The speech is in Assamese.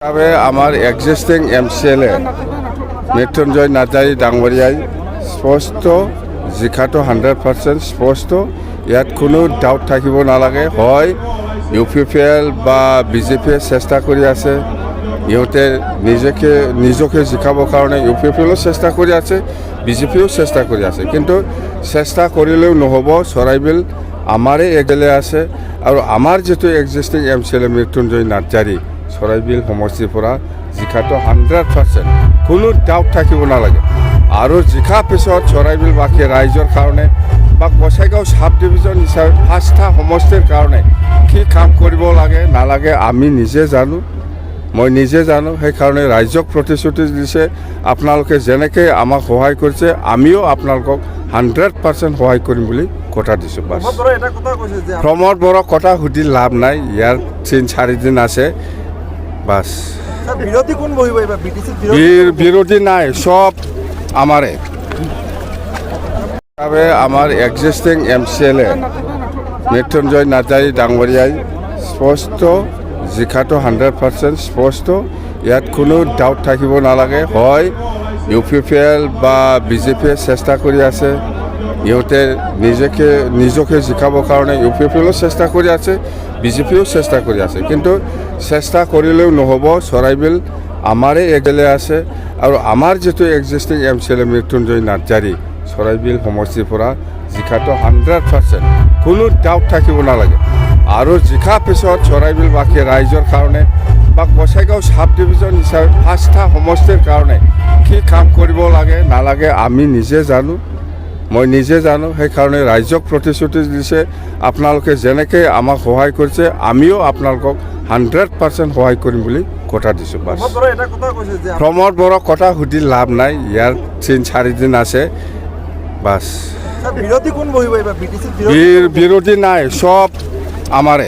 তবে আমাৰ এক্সিস্টিং এমসিএলএ মৃত্যুঞ্জয় নাৰ্জাৰী ডাঙৰীয়াই স্পষ্ট জিকাটো 100% স্পষ্ট। ইয়াত কোনো ডাউট থাকিব নালাগে। হয় UPPL বা বিজেপিয়ে চেষ্টা কৰি আছে, ইহঁতে নিজকে জিকাবৰ কাৰণে UPPLও চেষ্টা কৰি আছে, বিজেপিও চেষ্টা কৰি আছে। কিন্তু চেষ্টা কৰিলেও নহ'ব। চৰাইবিল আমাৰে এগেলে আছে আৰু আমাৰ যিটো এক্সিস্টিং এমচিএলএ মৃত্যুঞ্জয় নাৰ্জাৰী চৰাইবিল সমষ্টিৰ পৰা জিকাটো 100%, কোনো ডাউট থাকিব নালাগে। আৰু জিকাৰ পিছত চৰাইবিলবাসী ৰাইজৰ কাৰণে বা গোসাইগাঁও সাব ডিভিজন হিচাপে 5টা সমষ্টিৰ কাৰণে কি কাম কৰিব লাগে নালাগে আমি নিজে জানো, মই নিজে জানো। সেইকাৰণে ৰাইজক প্ৰতিশ্ৰুতি দিছে, আপোনালোকে যেনেকৈ আমাক সহায় কৰিছে আমিও আপোনালোকক 100% সহায় কৰিম বুলি কথা দিছোঁ। বাছ প্ৰমোদ বড়োক কথা সুধি লাভ নাই, ইয়াৰ 3-4 দিন আছে। বাস বিরোধী কোন বহিব এবার বিটিসি বিরোধী নাই, সব আমারে। তবে আমার এক্সিস্টিং এমসিএলএ মৃত্যুঞ্জয় নাৰ্জাৰী ডাঙৰীয়াই স্পষ্ট জিকাটো 100% স্পষ্ট। ইয়াত কোনো ডাউট থাকিব নালাগে। হয় UPPL বা বিজেপিয়ে চেষ্টা কৰি আছে, ইহঁতে নিজকে জিকাবৰ কাৰণে UPPLও চেষ্টা কৰি আছে, বিজেপিও চেষ্টা কৰি আছে। কিন্তু চেষ্টা কৰিলেও নহ'ব। চৰাইবিল আমাৰে এগেলে আছে আৰু আমাৰ যিটো এক্সিস্টিং এমচিএলএ মৃত্যুঞ্জয় নাৰ্জাৰী চৰাইবিল সমষ্টিৰ পৰা জিকাটো 100%, কোনো ডাউট থাকিব নালাগে। আৰু জিকাৰ পিছত চৰাইবিলবাসী ৰাইজৰ কাৰণে বা গোসাইগাঁও সাব ডিভিজন হিচাপে 5টা সমষ্টিৰ কাৰণে কি কাম কৰিব লাগে নালাগে আমি নিজে জানো, মই নিজে জানো। সেইকাৰণে ৰাইজক প্ৰতিশ্ৰুতি দিছে, আপোনালোকে যেনেকৈ আমাক সহায় কৰিছে আমিও আপোনালোকক 100% সহায় কৰিম বুলি কথা দিছোঁ। বাছ প্ৰমোদ বড়োক কথা সুধি লাভ নাই, ইয়াৰ 3-4 দিন আছে। বাছ বিৰোধী কোন বহিব এবাৰ বিটিসি বিৰোধী নাই, সব আমাৰে।